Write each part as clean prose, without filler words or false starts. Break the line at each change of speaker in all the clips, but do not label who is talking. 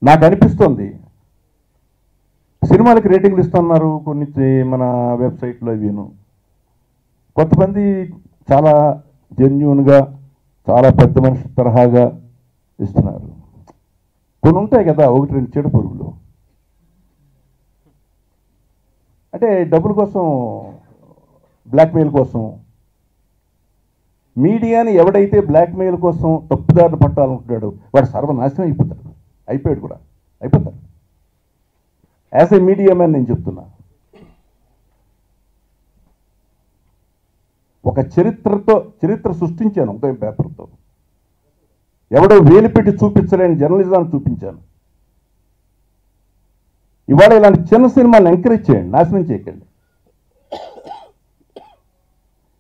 నాకు అనిపిస్తుంది సినిమాలకి రేటింగ్లు ఇస్తున్నారు కొన్ని మన వెబ్సైట్లో ఇవిను. కొంతమంది చాలా జెన్యూన్గా చాలా పెద్ద మనిషి తరహాగా ఇస్తున్నారు. కొన్ని ఉంటాయి కదా ఒకటి రెండు చెడు పురుగులు, అంటే డబ్బుల కోసం బ్లాక్మెయిల్ కోసం. మీడియాని ఎవడైతే బ్లాక్మెయిల్ కోసం తప్పుదారిని పట్టాలనుకుంటాడో వాడు సర్వనాశనం అయిపోతాడు, అయిపోయాడు కూడా, అయిపోతాడు. యాజ్ ఏ మీడియా మ్యాన్ నేను చెప్తున్నా, ఒక చరిత్ర సృష్టించాను ఉదయం పేపర్తో. ఎవడో వేలు పెట్టి చూపించలేని జర్నలిజాన్ని చూపించాను. ఇవాళ ఇలాంటి చిన్న సినిమాలను ఎంకరేజ్ చేయండి, నాశనం చేయకండి.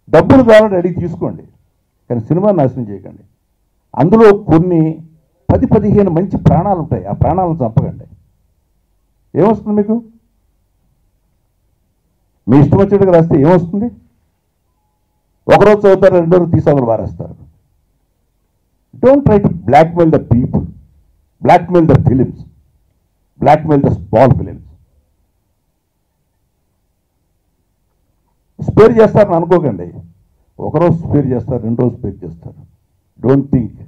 డబ్బులు కావాలని అడిగి తీసుకోండి, కానీ సినిమా నాశనం చేయకండి. అందులో కొన్ని 10-15 మంచి ప్రాణాలు ఉంటాయి, ఆ ప్రాణాలను చంపకండి. ఏమొస్తుంది మీకు? మీ ఇష్టం వచ్చేట్టుగా రాస్తే ఏమొస్తుంది? ఒకరోజు చదువుతారు, రెండో రోజు తీసుకోవాలి వారేస్తారు. Don't try to blackmail the people, blackmail the films, blackmail the small films. Spare చేస్తారని అనుకోకండి. ఒకరోజు స్పేర్ చేస్తారు, రెండు రోజు స్పేర్ చేస్తారు. Don't think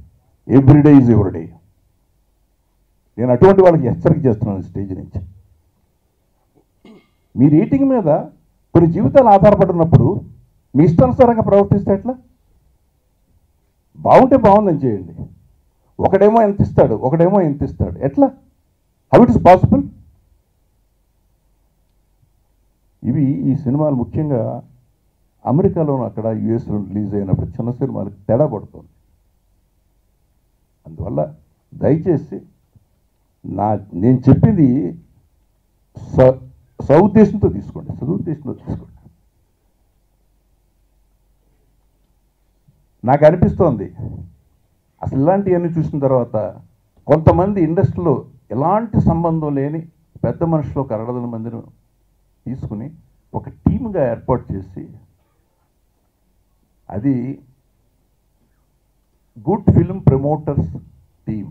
everyday is everyday. నేను అటువంటి వాళ్ళకి హెచ్చరిక చేస్తున్నాను స్టేజ్ నుంచి. మీ రేటింగ్ మీద కొన్ని జీవితాలు ఆధారపడినప్పుడు మీ ఇష్టానుసారంగా ప్రవర్తిస్తే ఎట్లా? బాగుంటే బాగుందని చేయండి. ఒకడేమో ఎంత ఇస్తాడు, ఒకడేమో ఎంత ఇస్తాడు, ఎట్లా? How it is possible? ఈ సినిమాలు ముఖ్యంగా అమెరికాలోనూ అక్కడ యుఎస్లో రిలీజ్ అయినప్పుడు చిన్న సినిమాలకు తేడా పడుతుంది. అందువల్ల దయచేసి నేను చెప్పింది సదుద్దేశంతో తీసుకోండి, సదుద్దేశంతో తీసుకోండి. నాకు అనిపిస్తోంది అసలు ఇలాంటివన్నీ చూసిన తర్వాత కొంతమంది ఇండస్ట్రీలో ఎలాంటి సంబంధం లేని పెద్ద మనుషులు ఒక 60 మందిని తీసుకుని ఒక టీమ్గా ఏర్పాటు చేసి అది గుడ్ ఫిల్మ్ ప్రమోటర్స్ టీమ్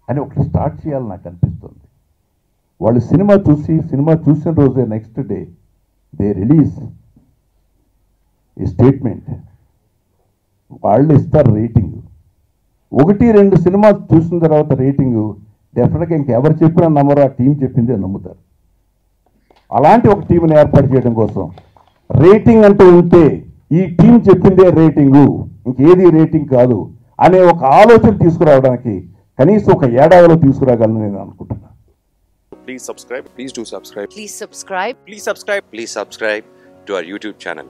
అని ఒకటి స్టార్ట్ చేయాలని నాకు అనిపిస్తుంది. వాళ్ళు సినిమా చూసిన రోజే నెక్స్ట్ డే దే రిలీజ్ ఈ స్టేట్మెంట్. వాళ్ళు ఇస్తారు రేటింగ్. 1-2 సినిమా చూసిన తర్వాత రేటింగు డెఫినెట్గా ఇంకెవరు చెప్పినా నమ్మరు, ఆ టీం చెప్పిందే నమ్ముతారు. అలాంటి ఒక టీంని ఏర్పాటు చేయడం కోసం రేటింగ్ అంటూ ఉంటే ఈ టీం చెప్పిందే రేటింగు, ఇంకేది రేటింగ్ కాదు అనే ఒక ఆలోచన తీసుకురావడానికి కనీసం ఒక ఏడాదిలో తీసుకురాగలను నేను అనుకుంటున్నాను.
Please subscribe. Please do subscribe.
Please subscribe.
Please subscribe. Please subscribe to our YouTube channel.